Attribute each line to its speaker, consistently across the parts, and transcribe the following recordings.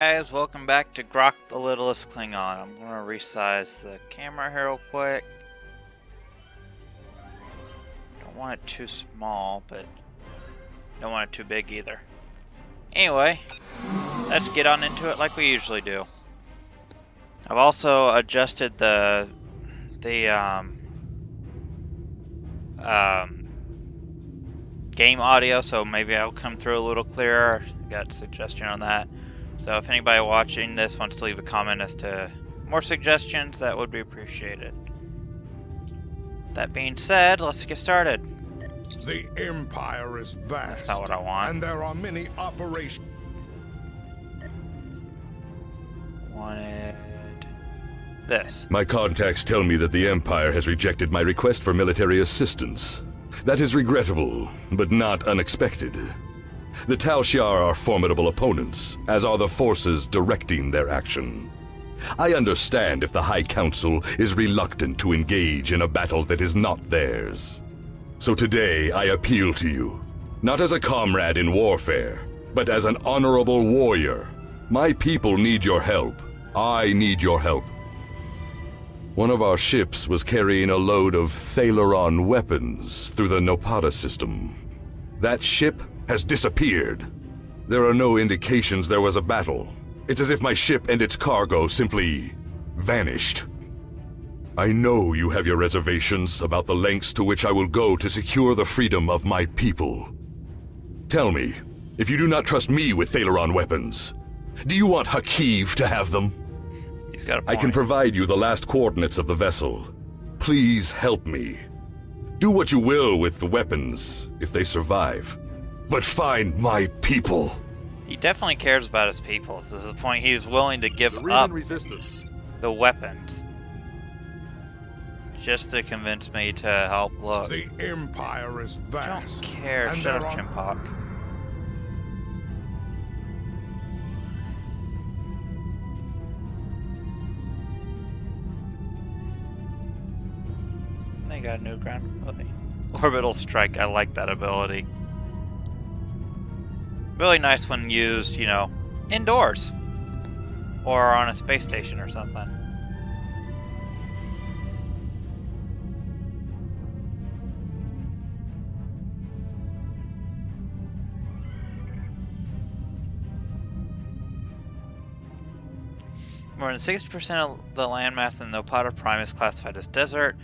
Speaker 1: Guys, welcome back to Graak the Littlest Klingon. I'm going to resize the camera here real quick. Don't want it too small, but don't want it too big either. Anyway, let's get on into it like we usually do. I've also adjusted the game audio, so maybe I'll come through a little clearer. Got a suggestion on that. So if anybody watching this wants to leave a comment as to more suggestions, that would be appreciated. That being said, let's get started.
Speaker 2: The Empire is vast.
Speaker 1: That's not what I want.
Speaker 2: And there are many operations.
Speaker 1: Wanted this.
Speaker 3: My contacts tell me that the Empire has rejected my request for military assistance. That is regrettable, but not unexpected. The Tal Shiar are formidable opponents, as are the forces directing their action. I understand if the High Council is reluctant to engage in a battle that is not theirs. So today I appeal to you, not as a comrade in warfare, but as an honorable warrior. My people need your help. I need your help. One of our ships was carrying a load of Thalaron weapons through the Nopata system. That ship has disappeared. There are no indications there was a battle. It's as if my ship and its cargo simply vanished. I know you have your reservations about the lengths to which I will go to secure the freedom of my people. Tell me, if you do not trust me with Thalaron weapons, do you want Hakiv to have them?
Speaker 1: He's got a point.
Speaker 3: I can provide you the last coordinates of the vessel. Please help me. Do what you will with the weapons, if they survive. But find my people.
Speaker 1: He definitely cares about his people. To the point he was willing to give up the weapons just to convince me to help. Look,
Speaker 2: The Empire is
Speaker 1: I
Speaker 2: vast.
Speaker 1: don't care.
Speaker 2: and
Speaker 1: Shut
Speaker 2: there
Speaker 1: up,
Speaker 2: are-
Speaker 1: Chimpak. They got a new ground ability. Orbital strike. I like that ability. Really nice when used, you know, indoors. Or on a space station or something. More than 60% of the landmass in the Nopata Prime is classified as desert.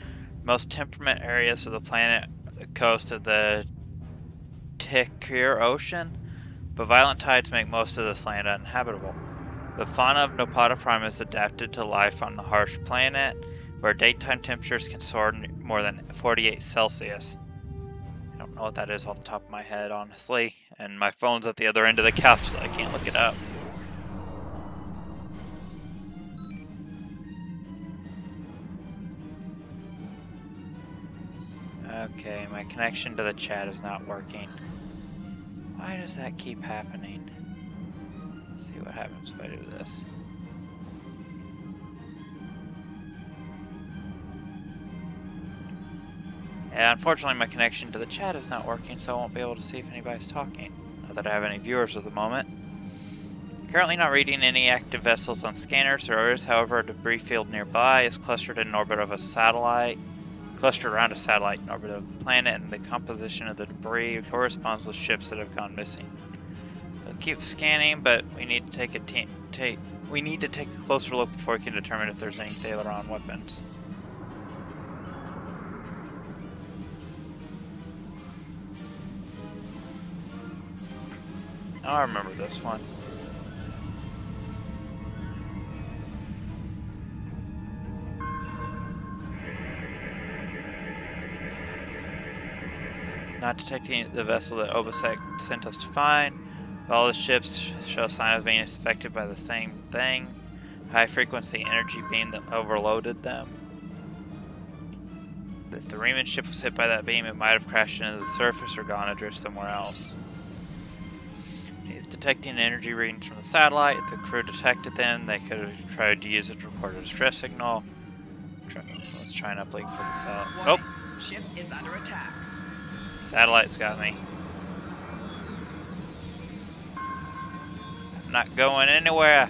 Speaker 1: Most temperate areas of the planet are the coast of the Tekir Ocean, but violent tides make most of this land uninhabitable. The fauna of Nopata Prime is adapted to life on the harsh planet, where daytime temperatures can soar more than 48 Celsius. I don't know what that is off the top of my head, honestly, and my phone's at the other end of the couch, so I can't look it up. Okay, my connection to the chat is not working. Why does that keep happening? Let's see what happens if I do this. Yeah, unfortunately my connection to the chat is not working, so I won't be able to see if anybody's talking. Not that I have any viewers at the moment. Currently not reading any active vessels on scanners. There is, however, a debris field nearby. It's clustered in orbit of a satellite. Clustered around a satellite in orbit of the planet, and the composition of the debris corresponds with ships that have gone missing. We'll keep scanning, but we need to take a closer look before we can determine if there's any Thalaron weapons. Oh, I remember this one. Not detecting the vessel that Obisek sent us to find. All the ships show signs of being affected by the same thing. High frequency energy beam that overloaded them. If the Riemann ship was hit by that beam, it might have crashed into the surface or gone adrift somewhere else. Detecting energy readings from the satellite. If the crew detected them, they could have tried to use it to record a distress signal. Let's try and uplink for the satellite.
Speaker 4: Warning. Ship is under attack.
Speaker 1: Satellite's got me. not going anywhere.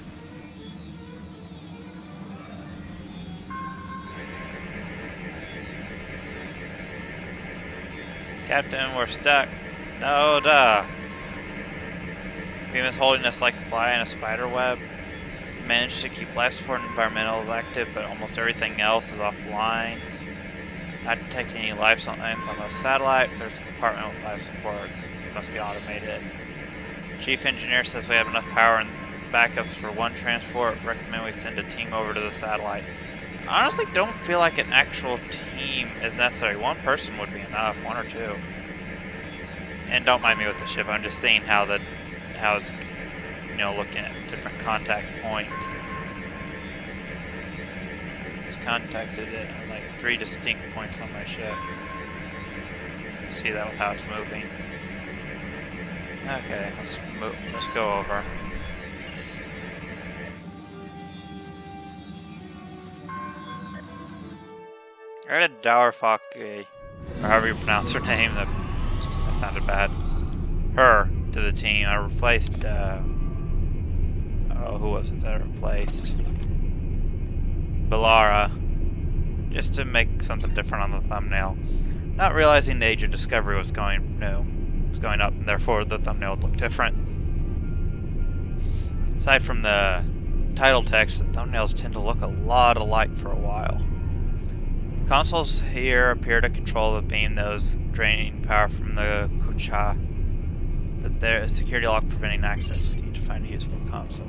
Speaker 1: Captain, we're stuck. No, duh. Beam is holding us like a fly in a spider web. We managed to keep life support and environmentals active, but almost everything else is offline. Not detecting any life signs on the satellite. There's a compartment with life support. It must be automated. Chief engineer says we have enough power and backups for one transport. Recommend we send a team over to the satellite. I honestly don't feel like an actual team is necessary. One person would be enough, one or two. And don't mind me with the ship. I'm just seeing how it's, you know, looking at different contact points. It's contacted it at like 3 distinct points on my ship. See that with how it's moving. Okay, let's go over. I read Dowerfaki, or however you pronounce her name. That sounded bad. Her to the team. I replaced. Oh, who was it that I replaced? Balara, just to make something different on the thumbnail. Not realizing the age of discovery was going up, and therefore the thumbnail would look different. Aside from the title text, the thumbnails tend to look a lot alike for a while. Consoles here appear to control the beam that was draining power from the Kucha, but there is a security lock preventing access. We need to find a usable console.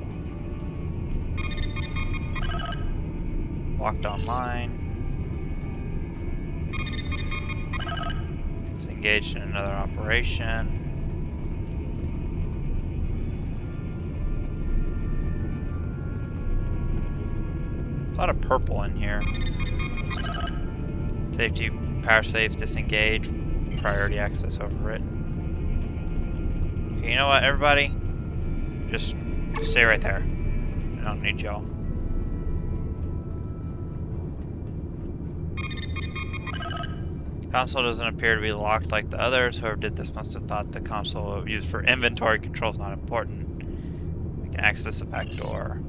Speaker 1: Locked online. It's engaged in another operation. A lot of purple in here. Safety power safe disengaged. Priority access overwritten. Okay, you know what, everybody? Just stay right there. I don't need y'all. Console doesn't appear to be locked like the others. Whoever did this must have thought the console used for inventory control is not important. We can access the back door.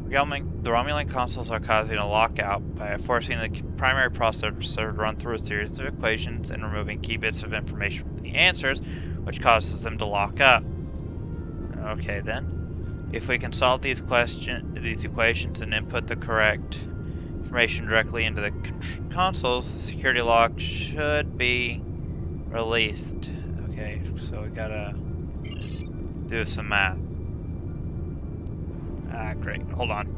Speaker 1: The Romulan consoles are causing a lockout by forcing the primary processor to run through a series of equations and removing key bits of information from the answers, which causes them to lock up. Okay then. If we can solve these equations and input the correct information directly into the consoles, the security lock should be released. Okay, so we gotta do some math. Ah, great. Hold on.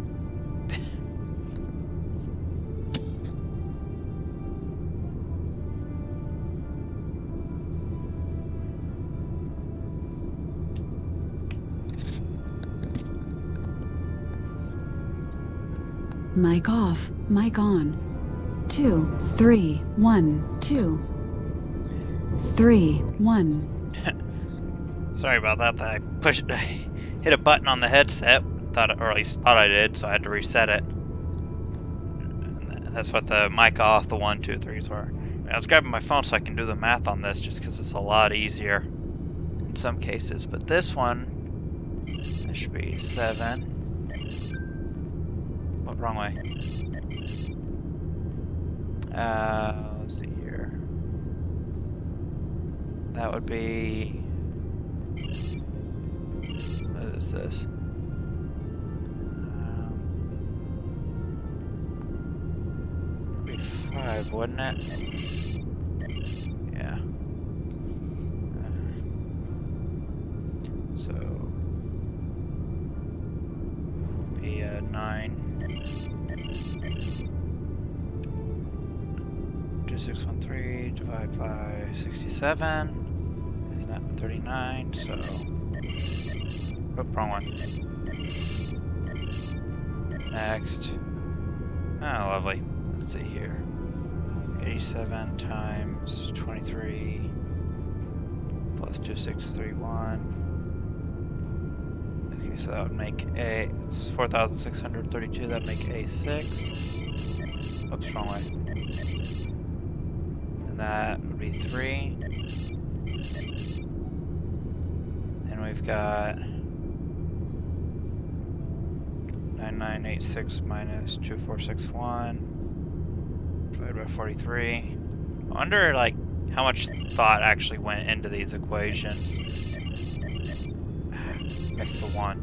Speaker 5: Mic off, mic on. 2, 3, 1, 2. 3, 1.
Speaker 1: Sorry about that. I hit a button on the headset. Or at least thought I did, so I had to reset it. And that's what the mic off, the 1, 2, 3s were. I was grabbing my phone so I can do the math on this, just because it's a lot easier in some cases. But this one, that should be 7. What, wrong way? Let's see here. That would be. What is this? Be 5, wouldn't it? Yeah. So be 9. 2613 divided by 67 is not 39, so wrong one. Next. Oh, lovely. Let's see here. 87 times 23 plus 2631. Okay, so that would make a. It's 4,632. That'd make A6. Oops, wrong way. And that would be 3. Then we've got 9986 minus 2461 divided by 43. I wonder, like, how much thought actually went into these equations. That's the one.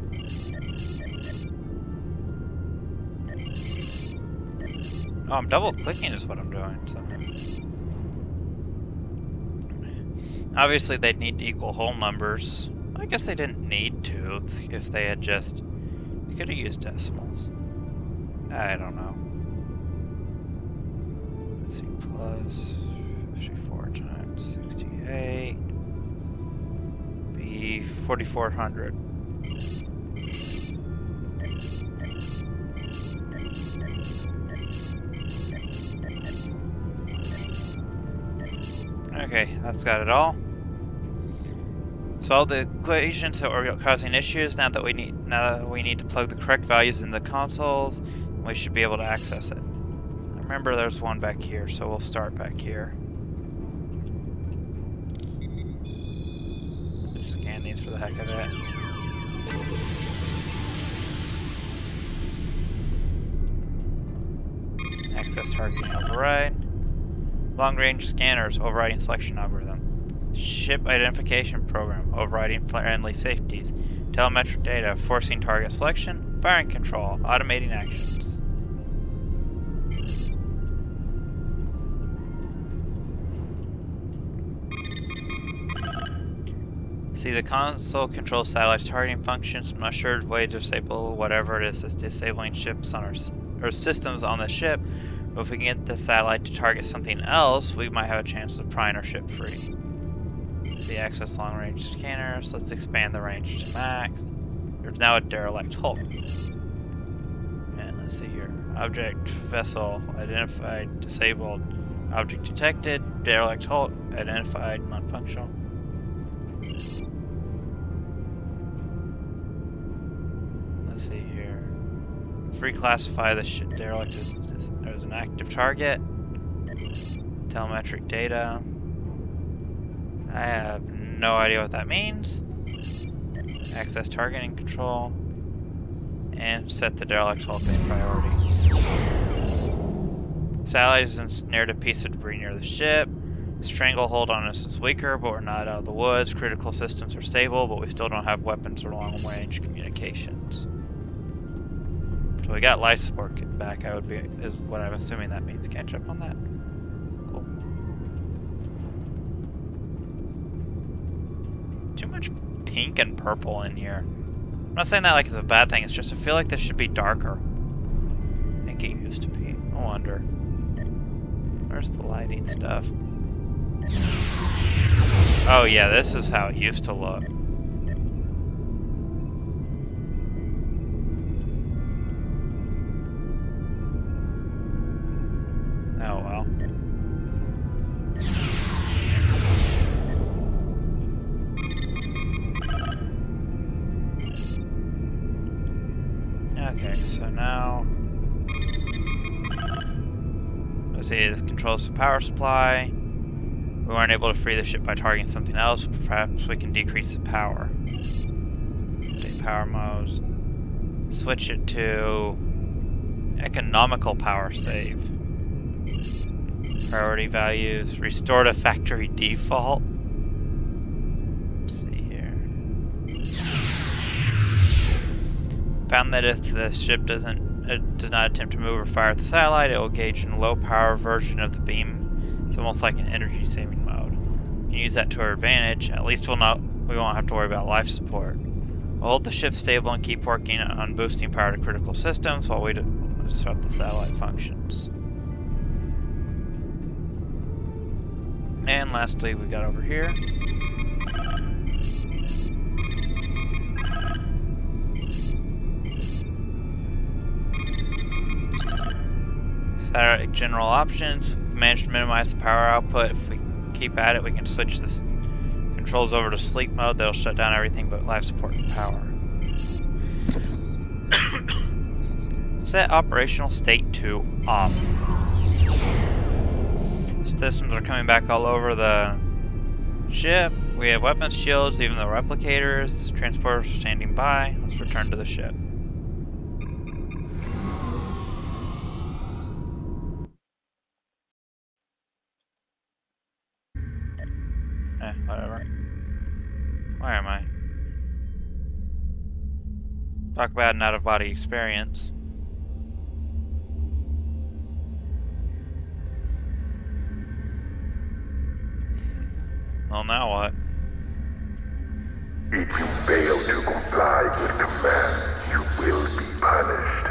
Speaker 1: Oh, I'm double clicking is what I'm doing. So. Obviously, they'd need to equal whole numbers. I guess they didn't need to if they had just. They could have used decimals. I don't know. Let's see, plus 54 times 68 be 4,400. Okay, that's got it all. So all the equations that were causing issues, now that we need to plug the correct values in the consoles, we should be able to access it. Remember, there's one back here, so we'll start back here. Just scan these for the heck of it. Access targeting override. Long-range scanners overriding selection algorithm. Ship identification program overriding friendly safeties. Telemetric data forcing target selection. Firing control automating actions. See, the console controls satellites targeting functions. I'm not sure way to disable whatever it is that's disabling ships on our systems on the ship. But if we can get the satellite to target something else, we might have a chance of prying our ship free. See, access long-range scanners. Let's expand the range to max. There's now a derelict hull. And let's see here. Object vessel identified, disabled. Object detected. Derelict hull identified, non-functional. Let's see here. Reclassify the derelict as an active target. Telemetric data. I have no idea what that means. Access targeting control. And set the derelict hull as priority. Satellite is ensnared a piece of debris near the ship. Stranglehold on us is weaker, but we're not out of the woods. Critical systems are stable, but we still don't have weapons or long-range communications. So we got life support back, is what I'm assuming that means. Can't jump on that. Cool. Too much pink and purple in here. I'm not saying that like it's a bad thing, it's just I feel like this should be darker. I think it used to be. I wonder. Where's the lighting stuff? Oh yeah, this is how it used to look. Oh well. Okay, so now let's see, this controls the power supply. We weren't able to free the ship by targeting something else, but perhaps we can decrease the power. Update power modes. Switch it to economical power save. Priority values. Restore to factory default. Let's see here. Found that if the ship does not attempt to move or fire at the satellite, it will engage in a low power version of the beam. It's almost like an energy saving mode. We can use that to our advantage. At least we won't have to worry about life support. We'll hold the ship stable and keep working on boosting power to critical systems while we disrupt the satellite functions. And lastly, we got over here. Satellite general options. Manage to minimize the power output. If we keep at it, we can switch this controls over to sleep mode. That'll shut down everything but life support and power. Set operational state to off. Systems are coming back all over the ship. We have weapons, shields, even the replicators. Transporters are standing by. Let's return to the ship. Whatever. Where am I? Talk about an out-of-body experience. Well, now what?
Speaker 6: If you fail to comply with commands, you will be punished.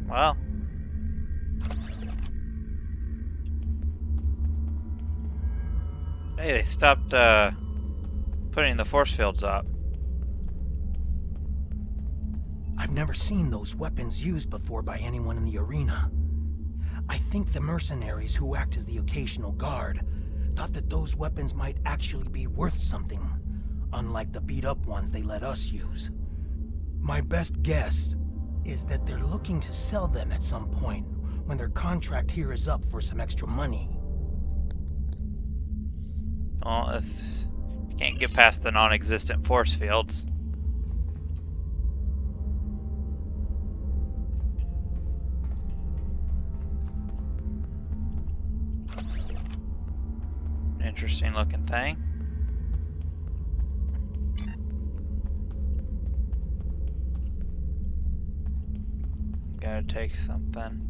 Speaker 1: Well. Hey, they stopped putting the force fields up.
Speaker 7: I've never seen those weapons used before by anyone in the arena. I think the mercenaries who act as the occasional guard thought that those weapons might actually be worth something, unlike the beat-up ones they let us use. My best guess is that they're looking to sell them at some point when their contract here is up for some extra money.
Speaker 1: Well, you can't get past the non-existent force fields. Interesting looking thing. Gotta take something.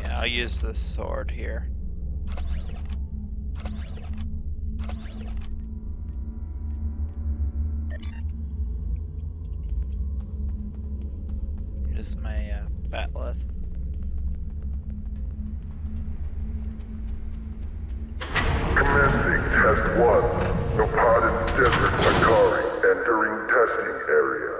Speaker 1: Yeah, I'll use this sword here. Use my batleth.
Speaker 6: Commencing Test 1. No potted desert Makari entering testing area.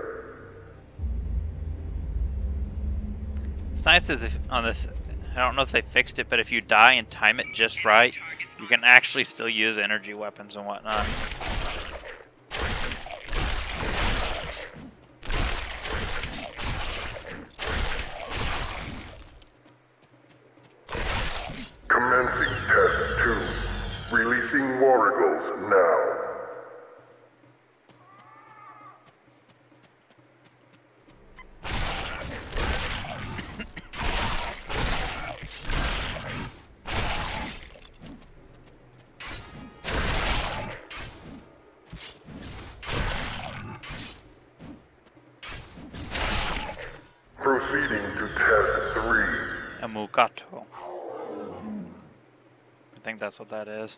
Speaker 1: It's nice as if on this, I don't know if they fixed it, but if you die and time it just right, you can actually still use energy weapons and whatnot.
Speaker 6: Commencing Test 2. Releasing Warrigals now. Proceeding to Test 3.
Speaker 1: Amugato. I think that's what that is.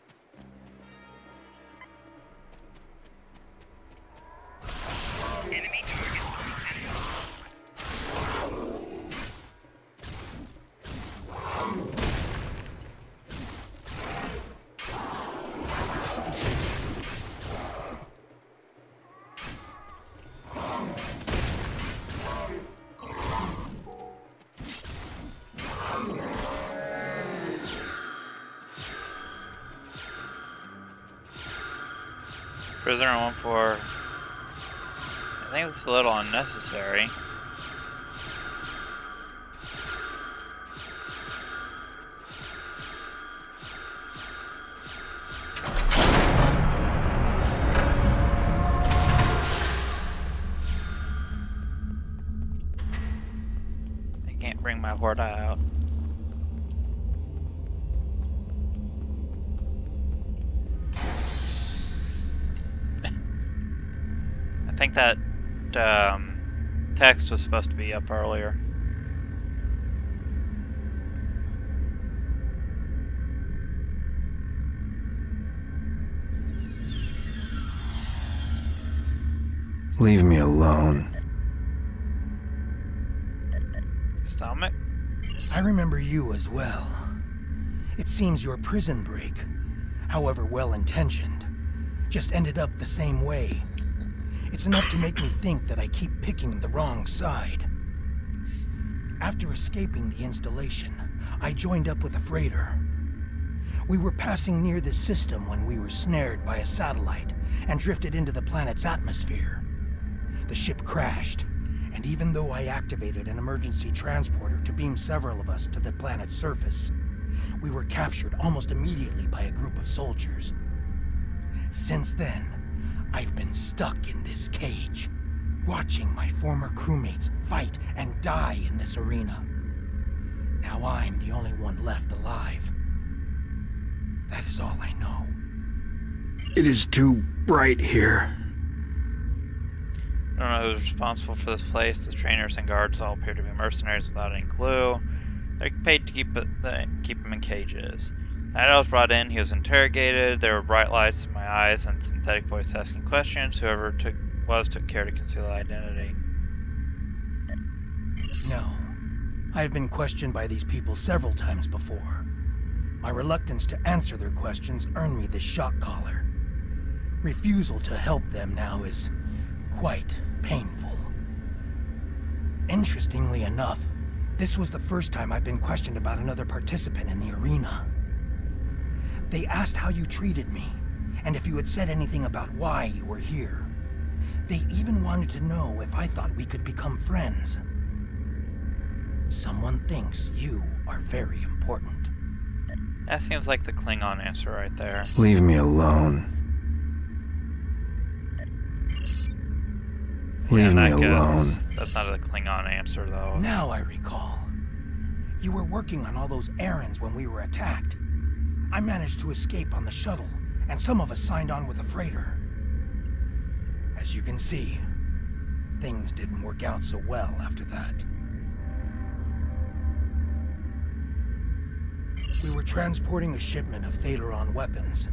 Speaker 4: Enemy target.
Speaker 1: Prisoner 1-4. I think it's a little unnecessary. I can't bring my Horta out. I think that text was supposed to be up earlier.
Speaker 7: Leave me alone.
Speaker 1: Stomach?
Speaker 7: I remember you as well. It seems your prison break, however well-intentioned, just ended up the same way. It's enough to make me think that I keep picking the wrong side. After escaping the installation, I joined up with a freighter. We were passing near this system when we were snared by a satellite and drifted into the planet's atmosphere. The ship crashed, and even though I activated an emergency transporter to beam several of us to the planet's surface, we were captured almost immediately by a group of soldiers. Since then, I've been stuck in this cage. watching my former crewmates fight and die in this arena. Now I'm the only one left alive. That is all I know.
Speaker 8: It is too bright here.
Speaker 1: I don't know who's responsible for this place. The trainers and guards all appear to be mercenaries without any clue. They're paid to keep them in cages. I was brought in, he was interrogated, there were bright lights in my eyes and synthetic voice asking questions. Whoever took care to conceal identity.
Speaker 7: No. I have been questioned by these people several times before. My reluctance to answer their questions earned me this shock collar. Refusal to help them now is quite painful. Interestingly enough, this was the first time I've been questioned about another participant in the arena. They asked how you treated me, and if you had said anything about why you were here. They even wanted to know if I thought we could become friends. Someone thinks you are very important.
Speaker 1: That seems like the Klingon answer right there.
Speaker 8: Leave me alone. Leave me alone.
Speaker 1: That's not a Klingon answer, though.
Speaker 7: Now I recall. You were working on all those errands when we were attacked. I managed to escape on the shuttle, and some of us signed on with a freighter. As you can see, things didn't work out so well after that. We were transporting a shipment of Thalaron weapons.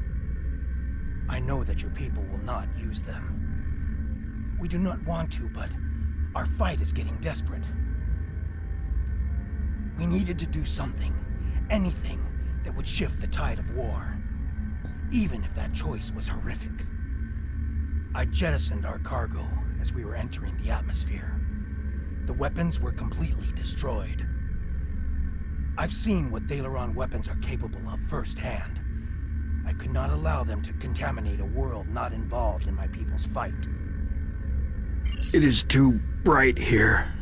Speaker 7: I know that your people will not use them. We do not want to, but our fight is getting desperate. We needed to do something, anything, that would shift the tide of war, even if that choice was horrific. I jettisoned our cargo as we were entering the atmosphere. The weapons were completely destroyed. I've seen what Thalaron weapons are capable of firsthand. I could not allow them to contaminate a world not involved in my people's fight.
Speaker 8: It is too bright here.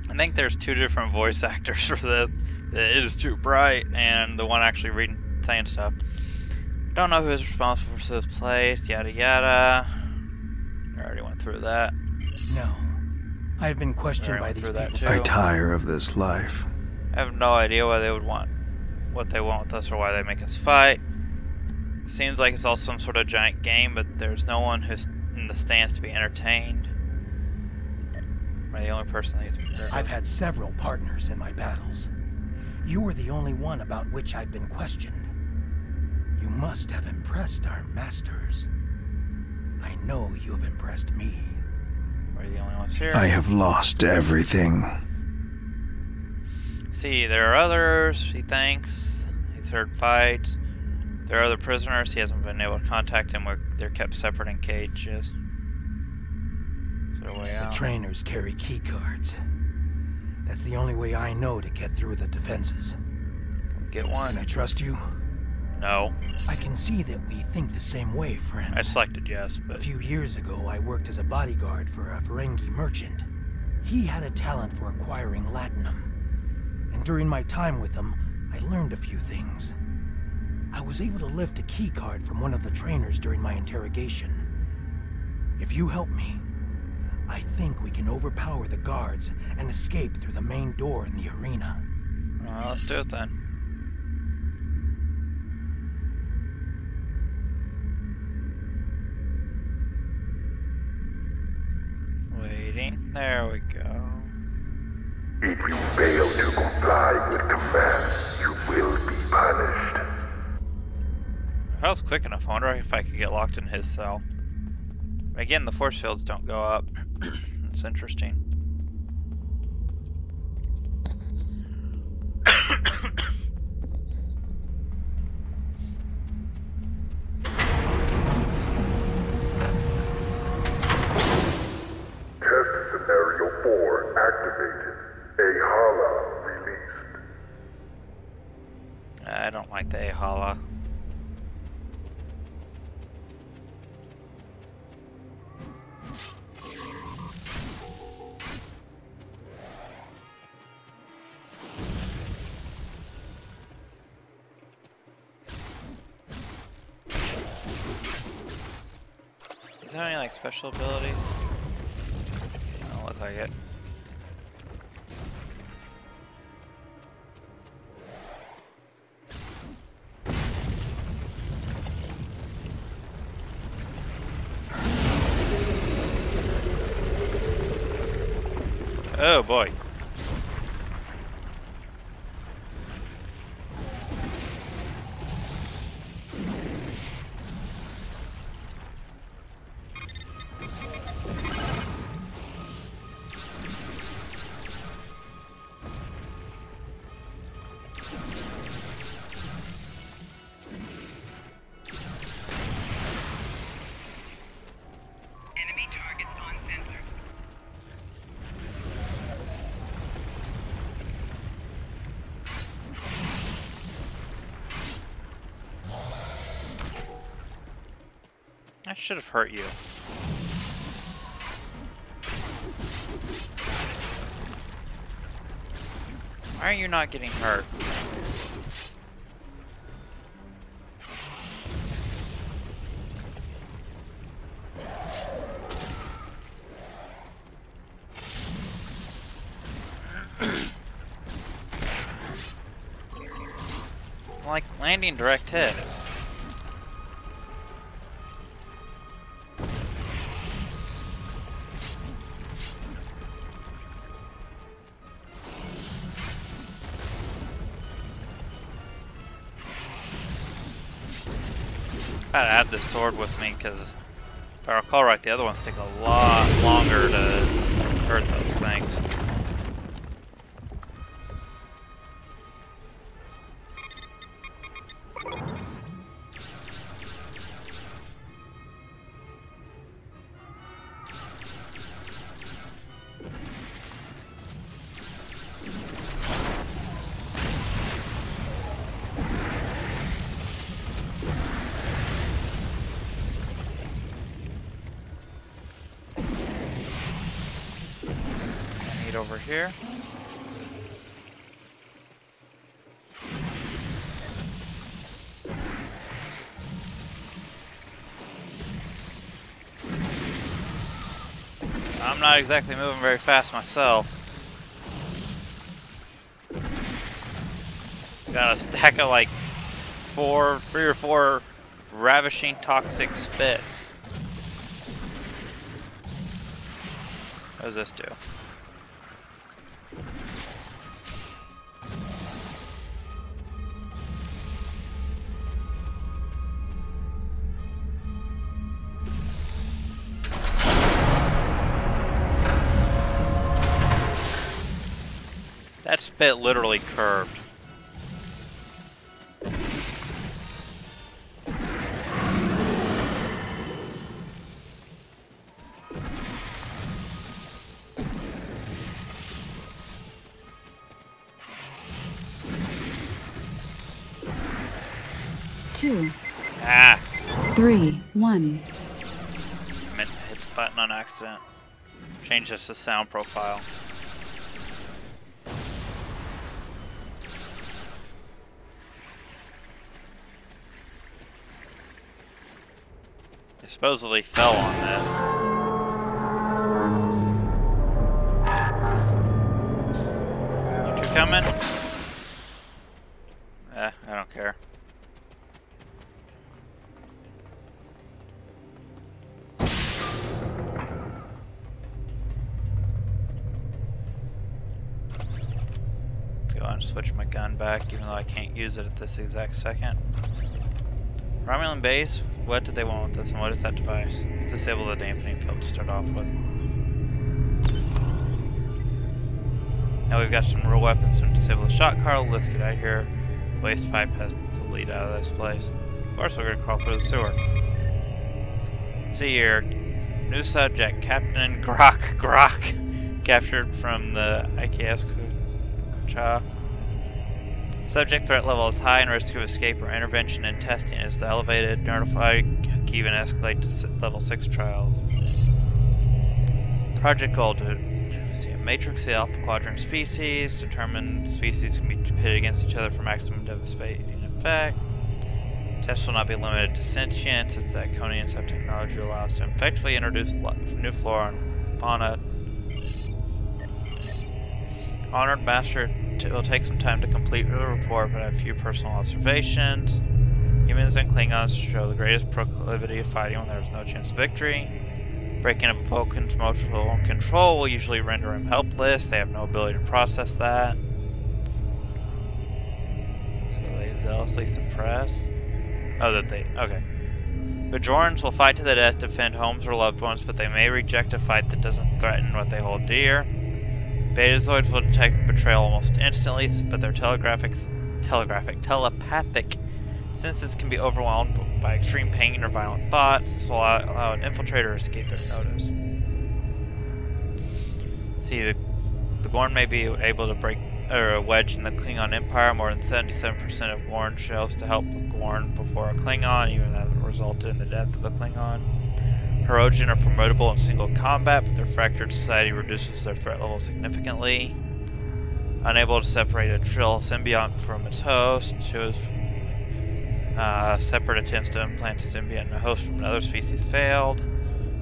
Speaker 1: I think there's two different voice actors for this. It is too bright, and the one actually saying stuff. Don't know who's responsible for this place, yada yada. I already went through that.
Speaker 7: No. I have been questioned by these people.
Speaker 8: I tire of this life.
Speaker 1: I have no idea why they would want what they want with us or why they make us fight. Seems like it's all some sort of giant game, but there's no one who's in the stands to be entertained. Am I the only person that gets prepared?
Speaker 7: I've had several partners in my battles. You were the only one about which I've been questioned. You must have impressed our masters. I know you have impressed me.
Speaker 1: We're the only ones here.
Speaker 8: I have lost everything.
Speaker 1: See, there are others, he thinks. He's heard fights. There are other prisoners. He hasn't been able to contact them. They're kept separate in cages. Is there a way out?
Speaker 7: The trainers carry key cards. That's the only way I know to get through the defenses.
Speaker 1: Can we get one?
Speaker 7: Can I trust you?
Speaker 1: No.
Speaker 7: I can see that we think the same way, friend.
Speaker 1: I selected yes, but...
Speaker 7: A few years ago, I worked as a bodyguard for a Ferengi merchant. He had a talent for acquiring latinum. And during my time with him, I learned a few things. I was able to lift a key card from one of the trainers during my interrogation. If you help me, I think we can overpower the guards and escape through the main door in the arena.
Speaker 1: Well, let's do it then. Waiting. There we go.
Speaker 6: If you fail to comply with commands, you will be punished.
Speaker 1: If I was quick enough, I wonder if I could get locked in his cell. Again, the force fields don't go up. It's interesting.
Speaker 6: Test scenario 4 activated. Ahala released.
Speaker 1: I don't like the Ahala. it have any like special abilities? Don't look like it. Oh boy.
Speaker 4: Enemy targets on sensors.
Speaker 1: I should have hurt you. Why are you not getting hurt? Like landing direct hits. Gotta add this sword with me because if I recall right, the other ones take a lot longer to hurt those things. Over here. I'm not exactly moving very fast myself. Got a stack of like 3 or 4 ravishing toxic spits. What does this do? That spit literally curved.
Speaker 5: Two.
Speaker 1: Ah!
Speaker 5: 3, 1.
Speaker 1: I meant to hit the button on accident. Change this to sound profile. They supposedly fell on this. You two coming? I don't care. Let's go and switch my gun back, even though I can't use it at this exact second. Romulan base, what did they want with this, and what is that device? Let's disable the dampening field to start off with. Now we've got some real weapons, so disable the shot collar. Let's get out of here. Waste pipe has to lead out of this place. Of course we're gonna crawl through the sewer. See here, new subject, Captain Graak, captured from the IKS Kucha. Subject threat level is high and risk of escape or intervention and testing is elevated. Notify even escalate to level 6 trials. Project goal to see a matrix the alpha quadrant species. Determine species can be pitted against each other for maximum devastating effect. Tests will not be limited to sentience, since the Iconians have technology that allows to effectively introduce new flora and fauna. Honored Master will take some time to complete the report, but I have a few personal observations. Humans and Klingons show the greatest proclivity of fighting when there is no chance of victory. Breaking a Vulcan's emotional control will usually render him helpless. They have no ability to process that. So they zealously suppress. Oh, that they... okay. Bajorans will fight to the death to defend homes or loved ones, but they may reject a fight that doesn't threaten what they hold dear. Betazoids will detect betrayal almost instantly, but their telepathic senses can be overwhelmed by extreme pain or violent thoughts. This will allow an infiltrator to escape their notice. See, the Gorn may be able to break a wedge in the Klingon Empire. More than 77% of Gorn chose to help Gorn before a Klingon, even that resulted in the death of the Klingon. Hirogen are formidable in single combat, but their fractured society reduces their threat level significantly. Unable to separate a Trill symbiont from its host, chose separate attempts to implant a symbiont in a host from another species failed.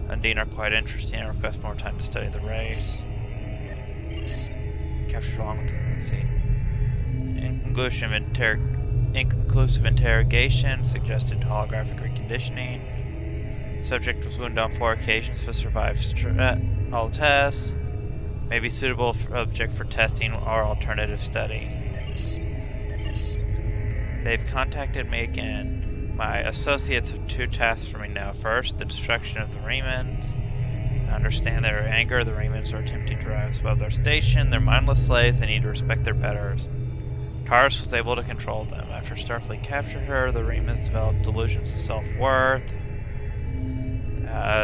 Speaker 1: Undine are quite interesting and request more time to study the race. Captured along with it, let's see. Inconclusive interrogation suggested holographic reconditioning. Subject was wounded on 4 occasions but survived all tests. May be suitable subject for testing or alternative study. They've contacted me again. My associates have 2 tasks for me now. First, the destruction of the Remans. I understand their anger. The Remans are attempting to rise above their station. They're mindless slaves. They need to respect their betters. Taurus was able to control them. After Starfleet captured her, the Remans developed delusions of self-worth.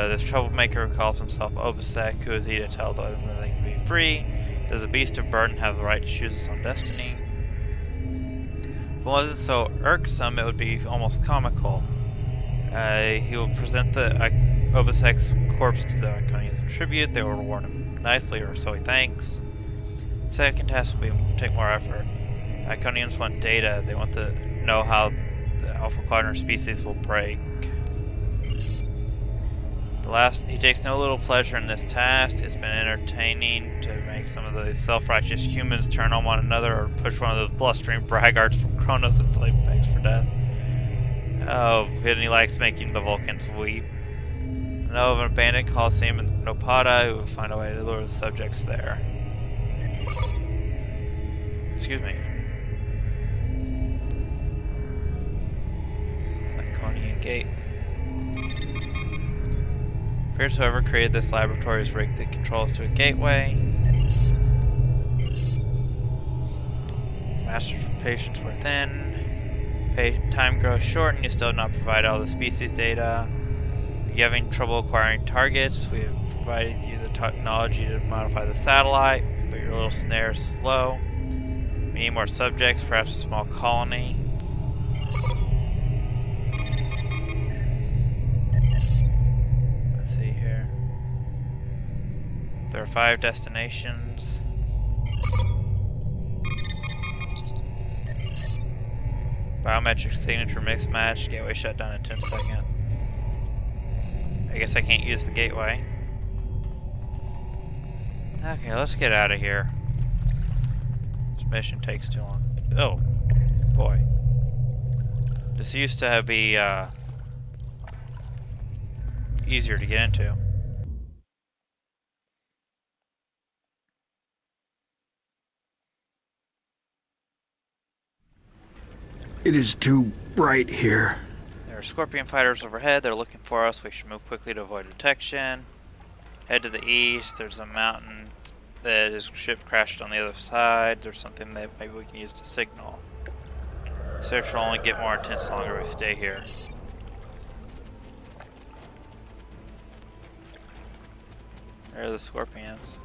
Speaker 1: This troublemaker who calls himself Obisek, who is he to tell them that they can be free? Does a beast of burden have the right to choose his own destiny? If it wasn't so irksome, it would be almost comical. He will present the Obisek's corpse to the Iconians in tribute. They will reward him nicely, or so he thinks. Second task will take more effort. Iconians want data. They want to know how the Alpha Quadrant species will break. He takes no little pleasure in this task. It's been entertaining to make some of the self-righteous humans turn on one another or push one of those blustering braggarts from Kronos until he begs for death. Oh, and he likes making the Vulcans weep. I know of an abandoned Coliseum in Nopada who will find a way to lure the subjects there. Excuse me. It's like Iconian Gate. Appears whoever created this laboratory has rigged the controls to a gateway. Masters for patience were thin. Time grows short and you still have not provided all the species data. You're having trouble acquiring targets. We have provided you the technology to modify the satellite, but your little snare is slow. We need more subjects, perhaps a small colony. Let's see here. There are 5 destinations. Biometric signature mismatch. Gateway shut down in 10 seconds. I guess I can't use the gateway. Okay, let's get out of here. This mission takes too long. Oh, boy. This used to be easier to get into.
Speaker 8: It is too bright here.
Speaker 1: There are Scorpion fighters overhead. They're looking for us. We should move quickly to avoid detection. Head to the east. There's a mountain that his ship crashed on the other side. There's something that maybe we can use to signal. Search will only get more intense the longer we stay here. There are the Scorpions.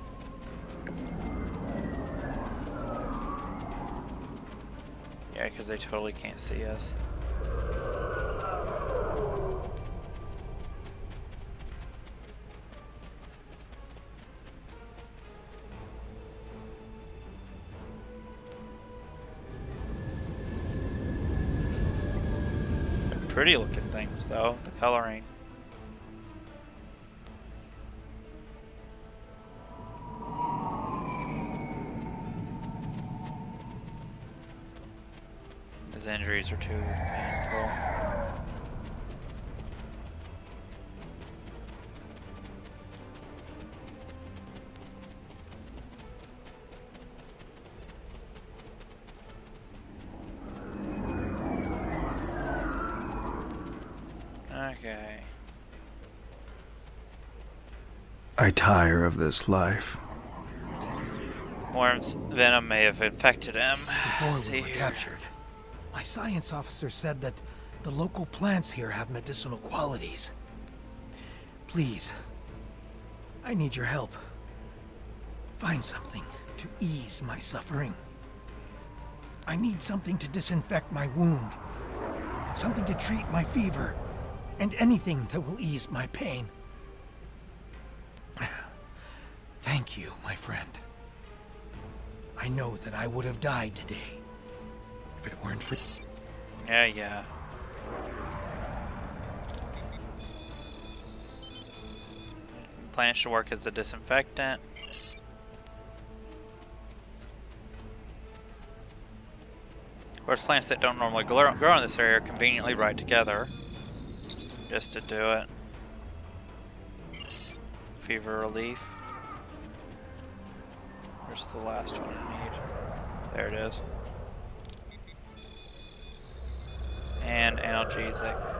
Speaker 1: Yeah, because they totally can't see us. They're pretty looking things though, the coloring. His injuries are too painful. Okay.
Speaker 8: I tire of this life.
Speaker 1: Worm's venom may have infected him.
Speaker 7: Before we were captured, my science officer said that the local plants here have medicinal qualities. Please, I need your help. Find something to ease my suffering. I need something to disinfect my wound, something to treat my fever, and anything that will ease my pain. Thank you, my friend. I know that I would have died today if it weren't for...
Speaker 1: Yeah. Plants should work as a disinfectant. Of course, plants that don't normally grow in this area are conveniently right together. Just to do it. Fever relief. Where's the last one I need? There it is. And analgesic.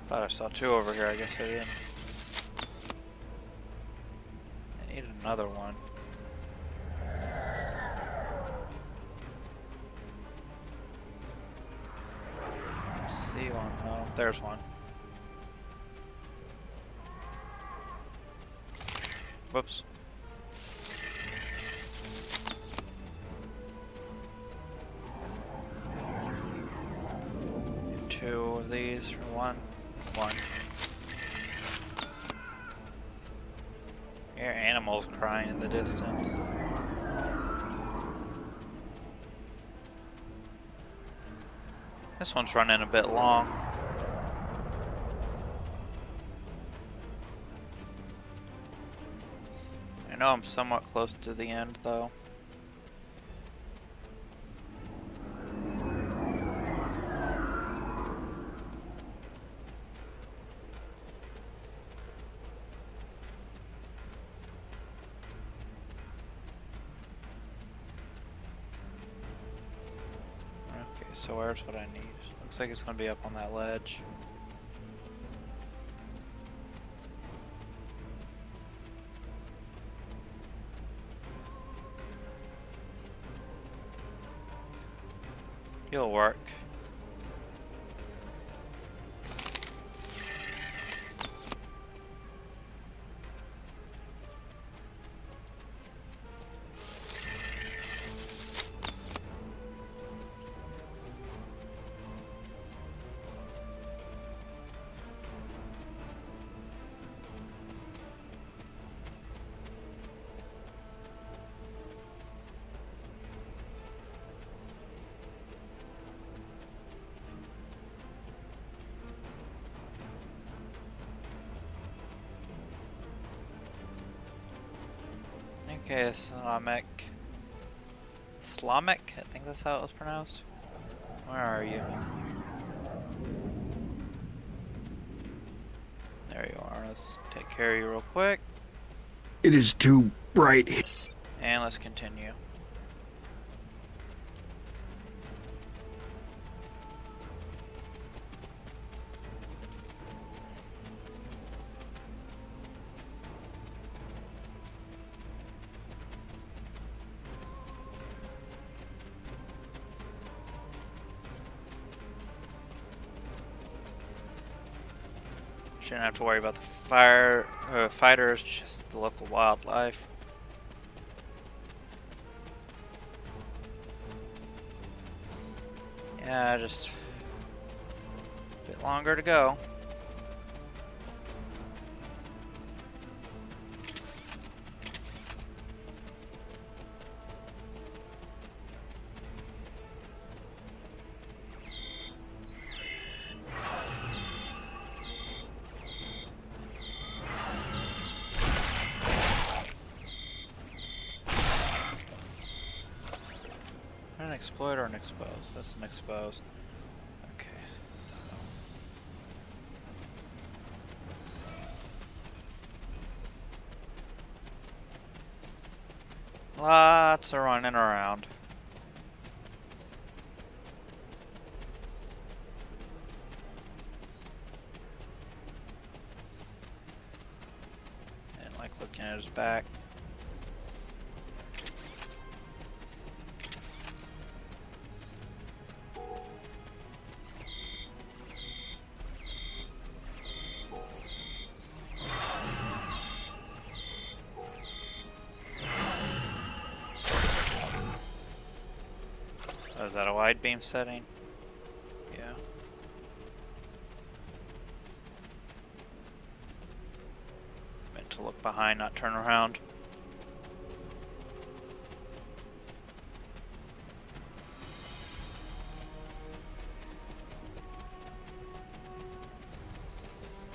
Speaker 1: Thought I saw two over here, I guess I didn't. I need another one. See one though. There's one. Whoops. Two of these for one. Hear animals crying in the distance. This one's running a bit long. I know I'm somewhat close to the end though. So where's what I need? Looks like it's gonna be up on that ledge. You'll work. Okay, Slamek, I think that's how it was pronounced. Where are you? There you are. Let's take care of you real quick.
Speaker 8: It is too bright here.
Speaker 1: And let's continue. Shouldn't have to worry about the fighters, just the local wildlife. Yeah, just a bit longer to go. An exploit or an expose? That's an expose. Okay. So. Lots of running around. And like looking at his back. Oh, is that a wide beam setting? Yeah. Meant to look behind, not turn around.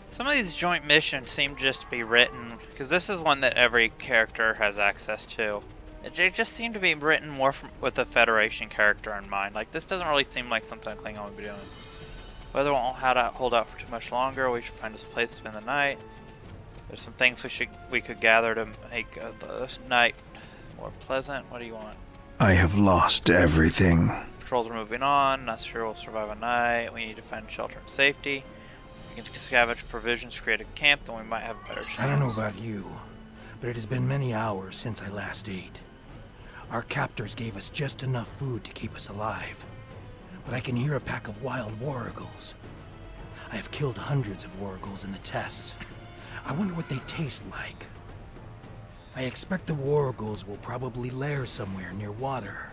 Speaker 1: Some of these joint missions seem just to be written, because this is one that every character has access to. They just seem to be written more with a Federation character in mind. Like, this doesn't really seem like something Klingon would be doing. Weather won't hold out for too much longer. We should find us a place to spend the night. There's some things we could gather to make the night more pleasant. What do you want?
Speaker 8: I have lost everything.
Speaker 1: Patrols are moving on. Not sure we'll survive a night. We need to find shelter and safety. We can scavenge provisions, create a camp, then we might have a better chance.
Speaker 7: I don't know about you, but it has been many hours since I last ate. Our captors gave us just enough food to keep us alive. But I can hear a pack of wild wargles. I have killed hundreds of wargles in the tests. I wonder what they taste like. I expect the wargles will probably lair somewhere near water.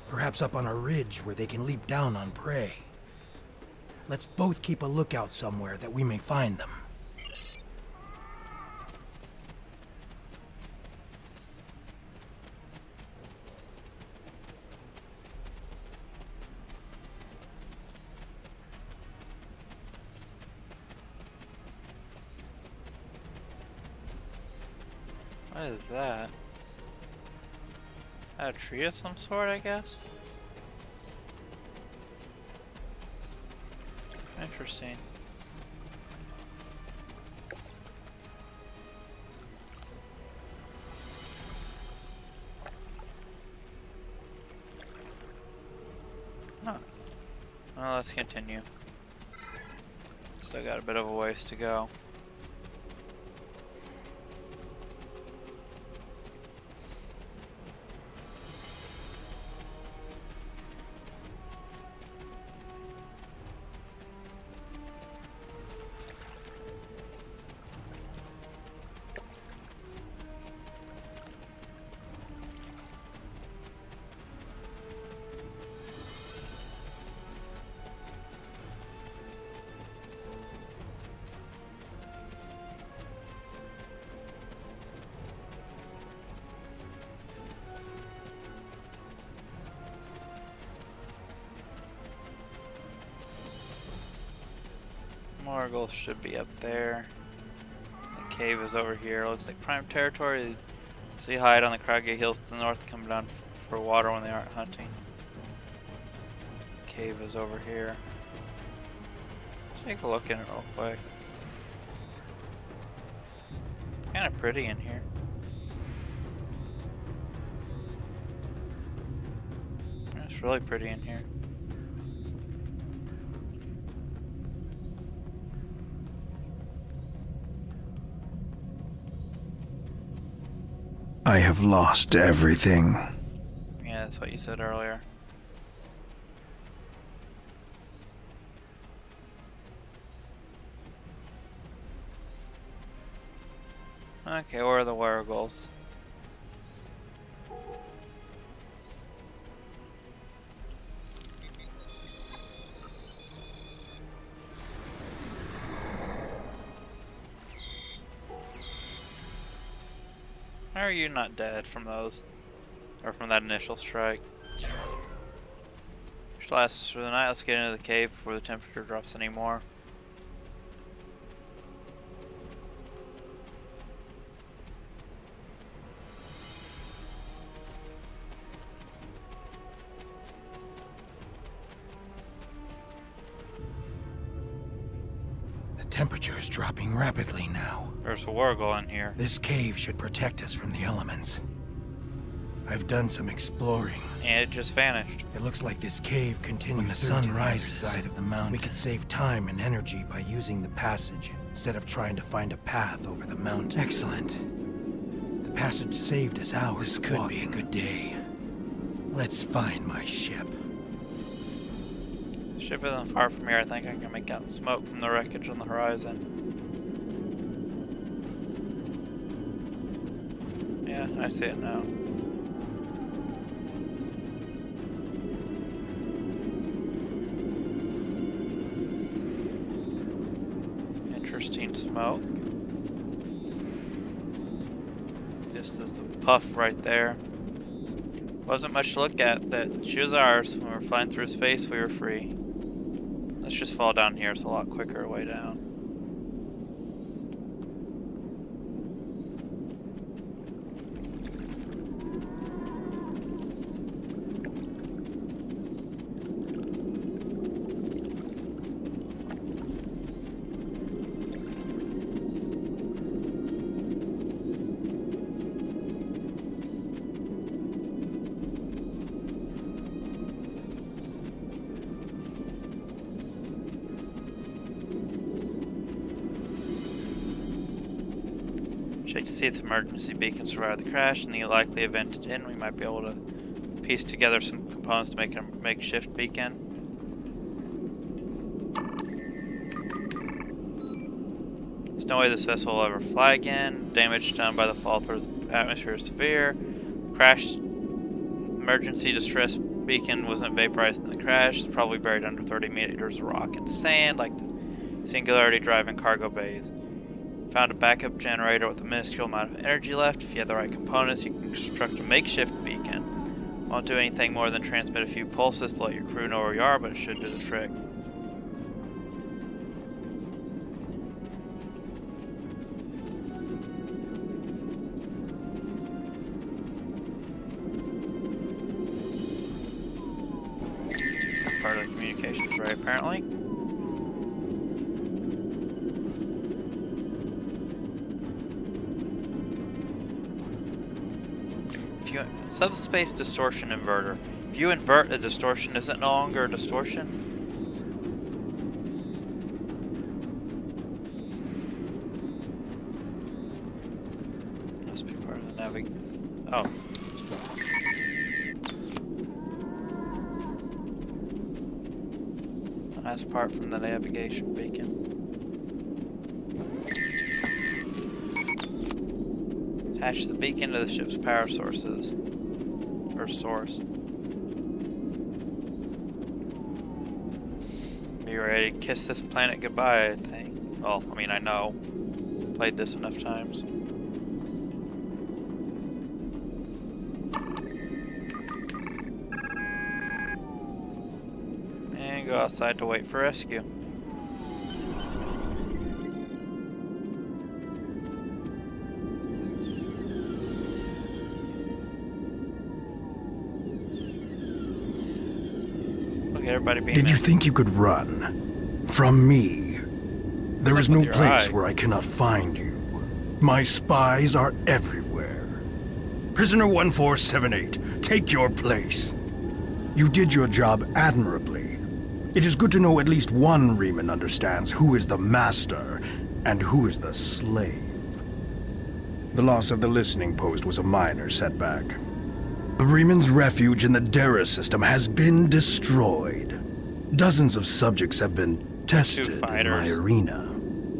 Speaker 7: Perhaps up on a ridge where they can leap down on prey. Let's both keep a lookout somewhere that we may find them.
Speaker 1: What is that? A tree of some sort, I guess? Interesting. Huh. Well, let's continue. Still got a bit of a ways to go. Morgul should be up there. The cave is over here. Looks like prime territory. See hide on the craggy hills to the north, come down for water when they aren't hunting. Cave is over here. Take a look in it real quick. Kind of pretty in here. It's really pretty in here.
Speaker 8: I have lost everything.
Speaker 1: Yeah, that's what you said earlier. Okay, where are the werewolves? How are you not dead from those? Or from that initial strike? Which lasts us through the night. Let's get into the cave before the temperature drops anymore.
Speaker 7: The temperature is dropping rapidly now.
Speaker 1: There's a wargle in here.
Speaker 7: This cave should protect us from the elements. I've done some exploring.
Speaker 1: And it just vanished.
Speaker 7: It looks like this cave continues when the sun rises side of the mountain. We could save time and energy by using the passage, instead of trying to find a path over the mountain. Excellent. The passage saved us hours. This could be a good day. Let's find my ship.
Speaker 1: The ship isn't far from here. I think I can make out smoke from the wreckage on the horizon. Yeah, I see it now. Interesting smoke. Just as the puff right there. Wasn't much to look at. That she was ours. When we were flying through space, we were free. Let's just fall down here. It's a lot quicker way down. Check to see if the emergency beacon survived the crash. In the likely event it didn't, we might be able to piece together some components to make a makeshift beacon. There's no way this vessel will ever fly again. Damage done by the fall through the atmosphere is severe. Crash emergency distress beacon wasn't vaporized in the crash. It's probably buried under 30 meters of rock and sand, like the Singularity Drive in cargo bays. Found a backup generator with a minuscule amount of energy left. If you have the right components, you can construct a makeshift beacon. Won't do anything more than transmit a few pulses to let your crew know where you are, but it should do the trick. Part of the communications array, apparently. Subspace distortion inverter. If you invert a distortion, is it no longer a distortion? Must be part of the navigation. Oh. Last part from the navigation beacon. Attach the beacon to the ship's power sources. Or source. Be ready to kiss this planet goodbye, I think. Well, I mean, I know. Played this enough times. And go outside to wait for rescue.
Speaker 8: Did you think you could run? From me? There is no place where I cannot find you. My spies are everywhere. Prisoner 1478, take your place. You did your job admirably. It is good to know at least one Reman understands who is the master and who is the slave. The loss of the listening post was a minor setback. The Reman's refuge in the Dera system has been destroyed. Dozens of subjects have been tested in my arena.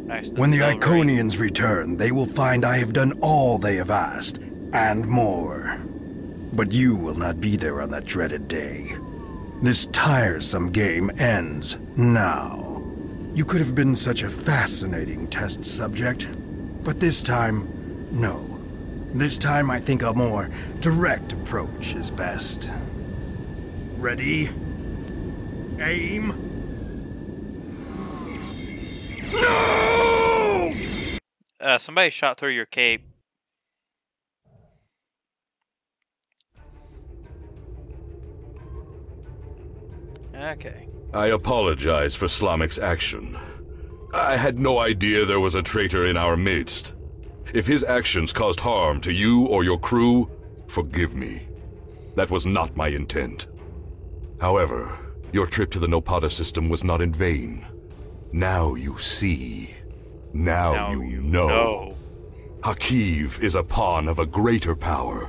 Speaker 1: Nice.
Speaker 8: When the Iconians return, they will find I have done all they have asked, and more. But you will not be there on that dreaded day. This tiresome game ends now. You could have been such a fascinating test subject, but this time, no. This time I think a more direct approach is best. Ready? Aim. No!
Speaker 1: Somebody shot through your cape. Okay.
Speaker 3: I apologize for Slamic's action. I had no idea there was a traitor in our midst. If his actions caused harm to you or your crew, forgive me. That was not my intent. However, your trip to the Nopata system was not in vain. Now you see. Now you know. Hakiv is a pawn of a greater power.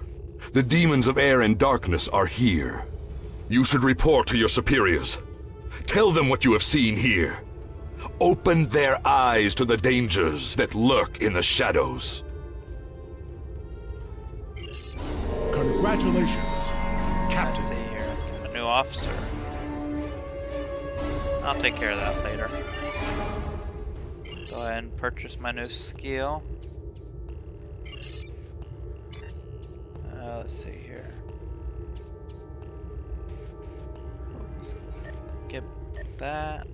Speaker 3: The demons of air and darkness are here. You should report to your superiors. Tell them what you have seen here. Open their eyes to the dangers that lurk in the shadows.
Speaker 2: Congratulations,
Speaker 1: Let's
Speaker 2: Captain.
Speaker 1: see here. A new officer. I'll take care of that later. Go ahead and purchase my new skill. Let's see here. Let's get that.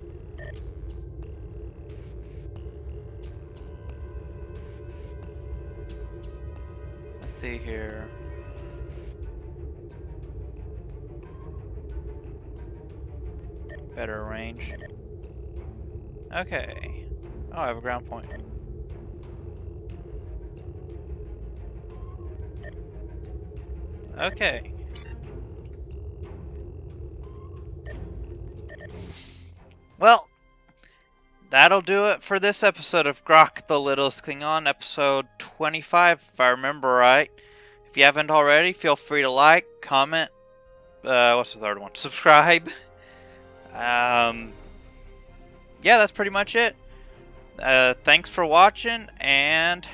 Speaker 1: Let's see here. Better range. Okay. Oh, I have a ground point. Okay. Well, that'll do it for this episode of Graak, the Littlest Klingon, episode 25, if I remember right. If you haven't already, feel free to like, comment, what's the third one? Subscribe. Yeah, that's pretty much it. Thanks for watching, and